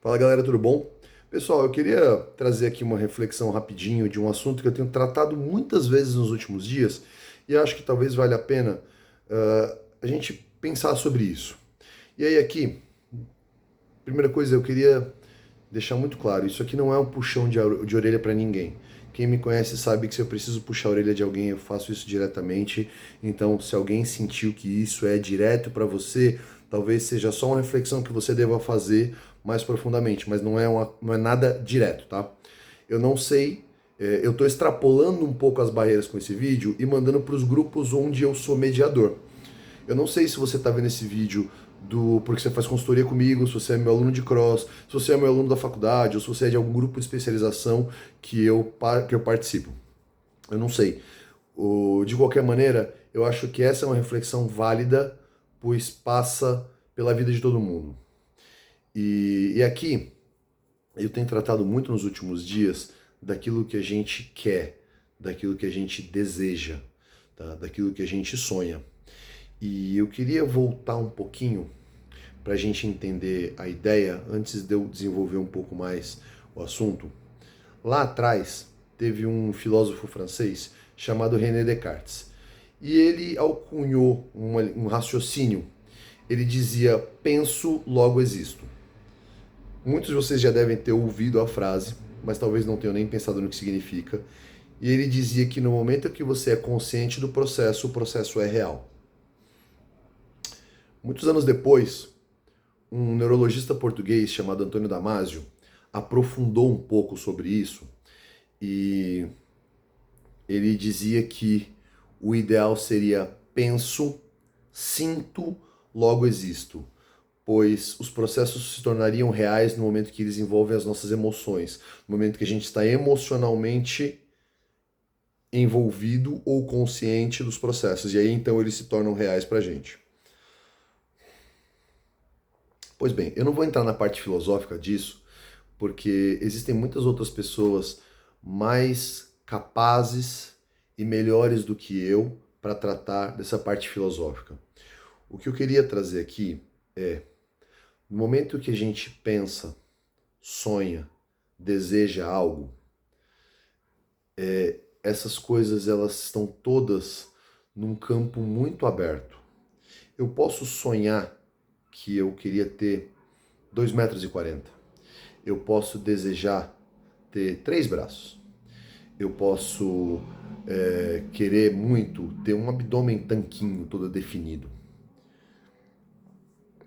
Fala galera, tudo bom? Pessoal, eu queria trazer aqui uma reflexão rapidinho de um assunto que eu tenho tratado muitas vezes nos últimos dias e acho que talvez valha a pena a gente pensar sobre isso. E aí aqui, primeira coisa, eu queria deixar muito claro, isso aqui não é um puxão de orelha para ninguém. Quem me conhece sabe que se eu preciso puxar a orelha de alguém, eu faço isso diretamente. Então, se alguém sentiu que isso é direto para você, talvez seja só uma reflexão que você deva fazer mais profundamente, mas não é nada direto, tá? Eu não sei, eu estou extrapolando um pouco as barreiras com esse vídeo e mandando para os grupos onde eu sou mediador. Eu não sei se você está vendo esse vídeo porque você faz consultoria comigo, se você é meu aluno de cross, se você é meu aluno da faculdade, ou se você é de algum grupo de especialização que eu participo. Eu não sei. De qualquer maneira, eu acho que essa é uma reflexão válida, pois passa pela vida de todo mundo. E aqui, eu tenho tratado muito nos últimos dias daquilo que a gente quer, daquilo que a gente deseja, tá? Daquilo que a gente sonha. E eu queria voltar um pouquinho para a gente entender a ideia antes de eu desenvolver um pouco mais o assunto. Lá atrás, teve um filósofo francês chamado René Descartes. E ele alcunhou um raciocínio. Ele dizia: penso, logo existo. Muitos de vocês já devem ter ouvido a frase, mas talvez não tenham nem pensado no que significa. E ele dizia que no momento que você é consciente do processo, o processo é real. Muitos anos depois, um neurologista português chamado Antônio Damasio aprofundou um pouco sobre isso e ele dizia que o ideal seria penso, sinto, logo existo, pois os processos se tornariam reais no momento que eles envolvem as nossas emoções, no momento que a gente está emocionalmente envolvido ou consciente dos processos, e aí então eles se tornam reais para a gente. Pois bem, eu não vou entrar na parte filosófica disso, porque existem muitas outras pessoas mais capazes e melhores do que eu para tratar dessa parte filosófica. O que eu queria trazer aqui é, no momento que a gente pensa, sonha, deseja algo, essas coisas elas estão todas num campo muito aberto. Eu posso sonhar que eu queria ter 2,40 m. Eu posso desejar ter 3 braços. Eu posso querer muito ter um abdômen tanquinho, todo definido.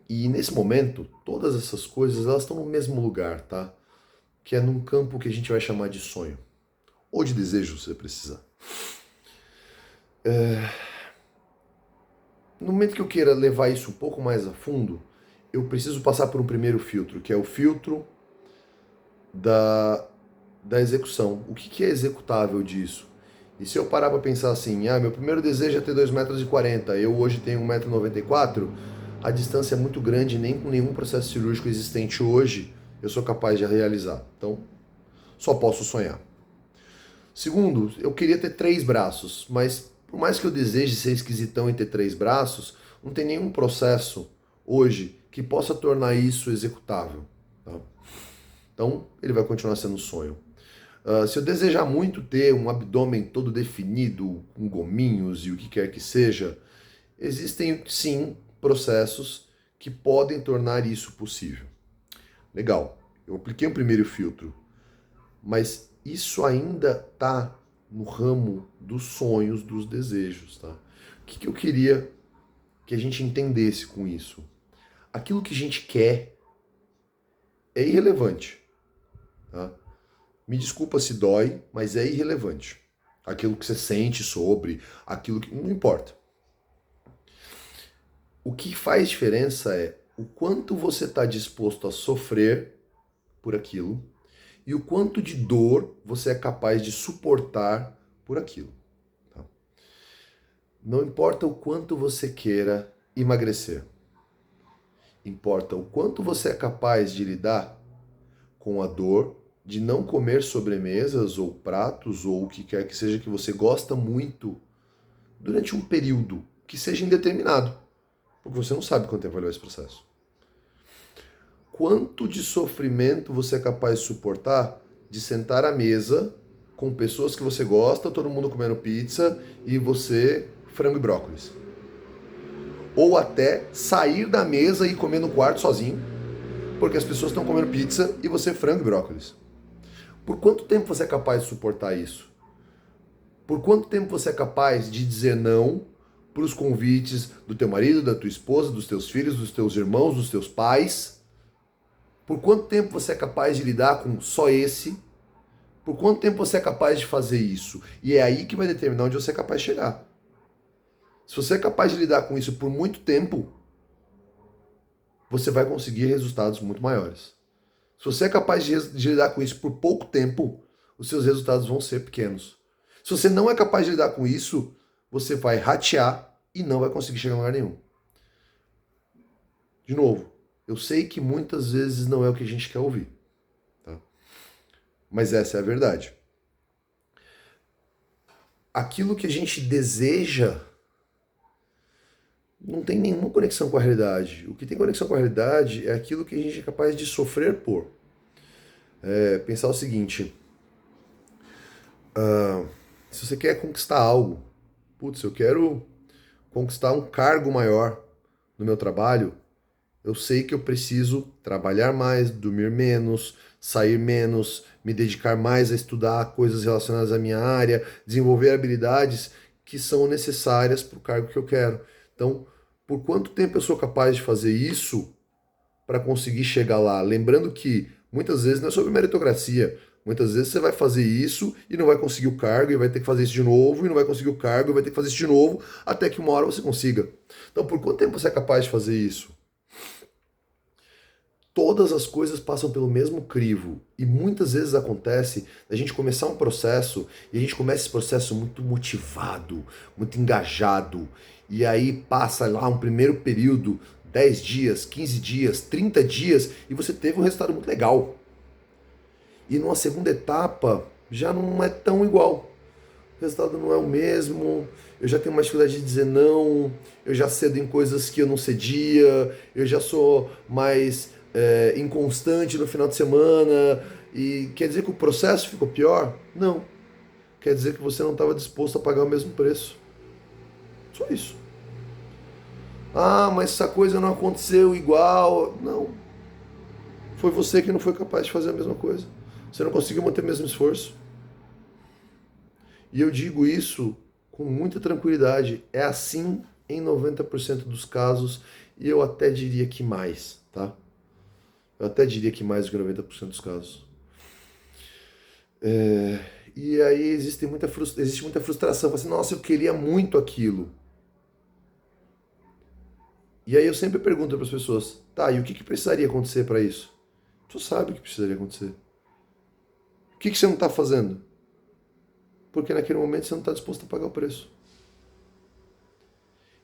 E nesse momento, todas essas coisas elas estão no mesmo lugar, tá? Que é num campo que a gente vai chamar de sonho. Ou de desejo, se você precisar. No momento que eu queira levar isso um pouco mais a fundo, eu preciso passar por um primeiro filtro, que é o filtro da, da execução. O que é executável disso? E se eu parar para pensar assim, meu primeiro desejo é ter 2,40 m, eu hoje tenho 1,94 m, a distância é muito grande, nem com nenhum processo cirúrgico existente hoje eu sou capaz de realizar. Então, só posso sonhar. Segundo, eu queria ter 3 braços, mas por mais que eu deseje ser esquisitão e ter 3 braços, não tem nenhum processo hoje que possa tornar isso executável. Tá? Então, ele vai continuar sendo um sonho. Se eu desejar muito ter um abdômen todo definido, com gominhos e o que quer que seja, existem sim processos que podem tornar isso possível. Legal, eu apliquei um primeiro filtro, mas isso ainda está no ramo dos sonhos, dos desejos. Tá? O que eu queria que a gente entendesse com isso? Aquilo que a gente quer é irrelevante. Tá? Me desculpa se dói, mas é irrelevante. Aquilo que você sente sobre, aquilo que. Não importa. O que faz diferença é o quanto você está disposto a sofrer por aquilo e o quanto de dor você é capaz de suportar por aquilo. Tá? Não importa o quanto você queira emagrecer. Importa o quanto você é capaz de lidar com a dor de não comer sobremesas ou pratos ou o que quer que seja que você gosta muito durante um período que seja indeterminado, porque você não sabe quanto tempo vai levar esse processo. quanto de sofrimento você é capaz de suportar de sentar à mesa com pessoas que você gosta, todo mundo comendo pizza e você frango e brócolis. Ou até sair da mesa e comer no quarto sozinho, porque as pessoas estão comendo pizza e você frango e brócolis. Por quanto tempo você é capaz de suportar isso? Por quanto tempo você é capaz de dizer não para os convites do teu marido, da tua esposa, dos teus filhos, dos teus irmãos, dos teus pais? Por quanto tempo você é capaz de lidar com só esse? Por quanto tempo você é capaz de fazer isso? E é aí que vai determinar onde você é capaz de chegar. Se você é capaz de lidar com isso por muito tempo, você vai conseguir resultados muito maiores. Se você é capaz de lidar com isso por pouco tempo, os seus resultados vão ser pequenos. Se você não é capaz de lidar com isso, você vai ratear e não vai conseguir chegar a lugar nenhum. De novo, eu sei que muitas vezes não é o que a gente quer ouvir, tá? Mas essa é a verdade. Aquilo que a gente deseja não tem nenhuma conexão com a realidade. O que tem conexão com a realidade é aquilo que a gente é capaz de sofrer por. Pensar o seguinte, se você quer conquistar algo, putz, eu quero conquistar um cargo maior no meu trabalho, eu sei que eu preciso trabalhar mais, dormir menos, sair menos, me dedicar mais a estudar coisas relacionadas à minha área, desenvolver habilidades que são necessárias para o cargo que eu quero. Então, por quanto tempo eu sou capaz de fazer isso para conseguir chegar lá? Lembrando que muitas vezes não é sobre meritocracia. Muitas vezes você vai fazer isso e não vai conseguir o cargo, e vai ter que fazer isso de novo, e não vai conseguir o cargo, e vai ter que fazer isso de novo, até que uma hora você consiga. Então, por quanto tempo você é capaz de fazer isso? Todas as coisas passam pelo mesmo crivo e muitas vezes acontece a gente começar um processo e a gente começa esse processo muito motivado, muito engajado e aí passa lá um primeiro período, 10 dias, 15 dias, 30 dias e você teve um resultado muito legal. E numa segunda etapa já não é tão igual. O resultado não é o mesmo, eu já tenho mais dificuldade de dizer não, eu já cedo em coisas que eu não cedia, eu já sou mais inconstante no final de semana, e quer dizer que o processo ficou pior? Não. Quer dizer que você não estava disposto a pagar o mesmo preço. Só isso. Ah, mas essa coisa não aconteceu igual. Não. Foi você que não foi capaz de fazer a mesma coisa. Você não conseguiu manter o mesmo esforço. E eu digo isso com muita tranquilidade. É assim em 90% dos casos e eu até diria que mais, tá? Eu até diria que mais do que 90% dos casos. E aí existe muita frustração. Assim, nossa, eu queria muito aquilo. E aí eu sempre pergunto para as pessoas, tá, e o que precisaria acontecer para isso? Tu sabe o que precisaria acontecer. O que você não está fazendo? Porque naquele momento você não está disposto a pagar o preço.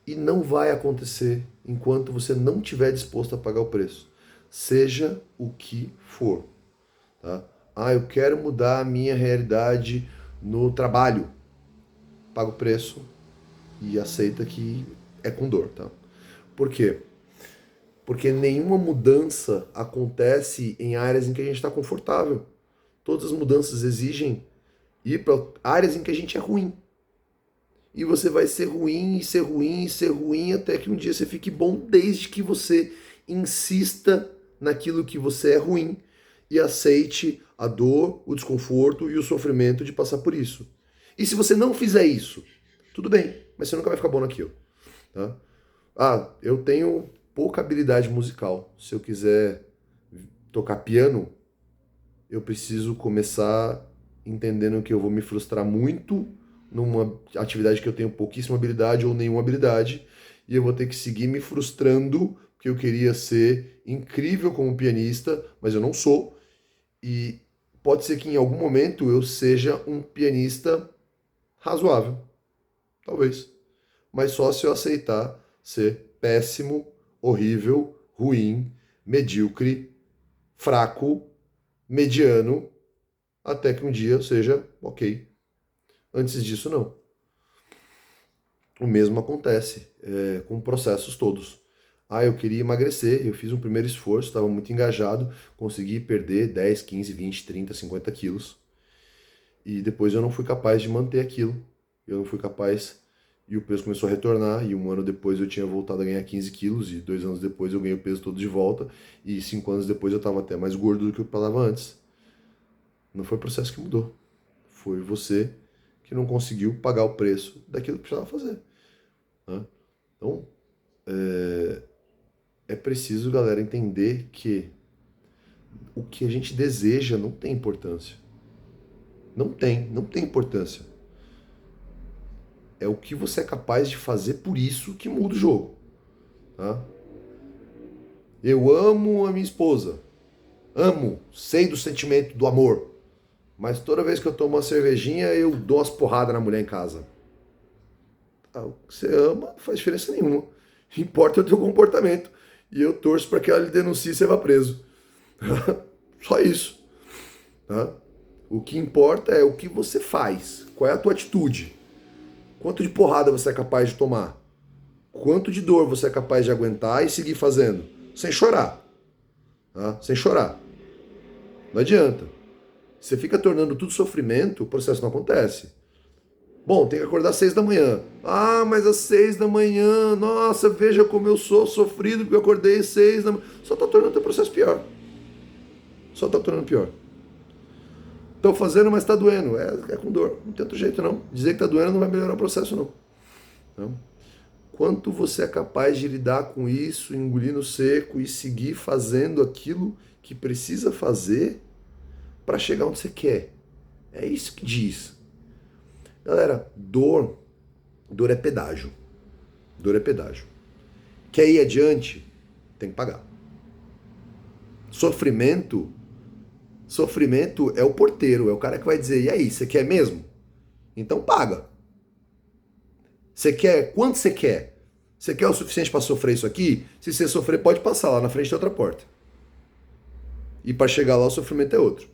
E não vai acontecer enquanto você não estiver disposto a pagar o preço. Seja o que for. Tá? Ah, eu quero mudar a minha realidade no trabalho. Paga o preço e aceita que é com dor. Tá? Por quê? Porque nenhuma mudança acontece em áreas em que a gente está confortável. Todas as mudanças exigem ir para áreas em que a gente é ruim. E você vai ser ruim, e ser ruim, e ser ruim, até que um dia você fique bom, desde que você insista naquilo que você é ruim e aceite a dor, o desconforto e o sofrimento de passar por isso. E se você não fizer isso, tudo bem, mas você nunca vai ficar bom naquilo. Tá? Ah, eu tenho pouca habilidade musical. Se eu quiser tocar piano, eu preciso começar entendendo que eu vou me frustrar muito numa atividade que eu tenho pouquíssima habilidade ou nenhuma habilidade, e eu vou ter que seguir me frustrando, porque eu queria ser incrível como pianista, mas eu não sou, e pode ser que em algum momento eu seja um pianista razoável, talvez, mas só se eu aceitar ser péssimo, horrível, ruim, medíocre, fraco, mediano, até que um dia seja ok. Antes disso, não. O mesmo acontece com processos todos. Ah, eu queria emagrecer, eu fiz um primeiro esforço, estava muito engajado, consegui perder 10, 15, 20, 30, 50 quilos. E depois eu não fui capaz de manter aquilo. Eu não fui capaz, e o peso começou a retornar, e um ano depois eu tinha voltado a ganhar 15 quilos, e 2 anos depois eu ganhei o peso todo de volta, e 5 anos depois eu estava até mais gordo do que eu estava antes. Não foi o processo que mudou. Foi você que não conseguiu pagar o preço daquilo que precisava fazer. Né? Então, é preciso, galera, entender que o que a gente deseja não tem importância. Não tem importância. É o que você é capaz de fazer por isso que muda o jogo. Tá? Eu amo a minha esposa. Amo, sei do sentimento do amor. Mas toda vez que eu tomo uma cervejinha, eu dou umas porradas na mulher em casa. Ah, o que você ama não faz diferença nenhuma. Importa o teu comportamento. E eu torço para que ela lhe denuncie e você vá preso. Só isso. Tá? O que importa é o que você faz. Qual é a tua atitude? Quanto de porrada você é capaz de tomar? Quanto de dor você é capaz de aguentar e seguir fazendo? Sem chorar. Tá? Sem chorar. Não adianta. Você fica tornando tudo sofrimento, o processo não acontece. Bom, tem que acordar às 6 da manhã. Ah, mas às 6 da manhã, nossa, veja como eu sou sofrido porque eu acordei às 6 da manhã. Só está tornando o teu processo pior. Só está tornando pior. Estou fazendo, mas está doendo. É com dor. Não tem outro jeito, não. Dizer que está doendo não vai melhorar o processo, não. Não. Quanto você é capaz de lidar com isso, engolir no seco e seguir fazendo aquilo que precisa fazer para chegar onde você quer. É isso que diz. Galera, dor é pedágio. Dor é pedágio. Quer ir adiante? Tem que pagar. Sofrimento é o porteiro, é o cara que vai dizer, e aí, você quer mesmo? Então paga. Você quer? Quanto você quer? Você quer o suficiente para sofrer isso aqui? Se você sofrer, pode passar lá na frente da outra porta. E para chegar lá, o sofrimento é outro.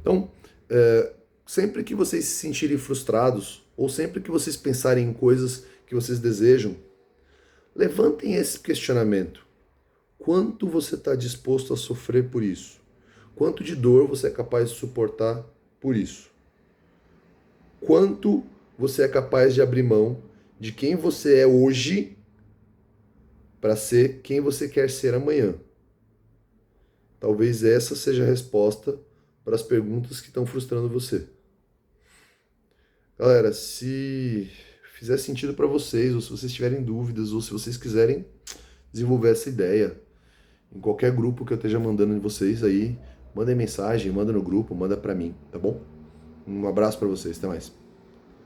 Então, sempre que vocês se sentirem frustrados, ou sempre que vocês pensarem em coisas que vocês desejam, levantem esse questionamento. Quanto você está disposto a sofrer por isso? Quanto de dor você é capaz de suportar por isso? Quanto você é capaz de abrir mão de quem você é hoje para ser quem você quer ser amanhã? Talvez essa seja a resposta para as perguntas que estão frustrando você. Galera, se fizer sentido para vocês, ou se vocês tiverem dúvidas, ou se vocês quiserem desenvolver essa ideia, em qualquer grupo que eu esteja mandando em vocês aí, mandem mensagem, manda no grupo, manda para mim, tá bom? Um abraço para vocês, até mais.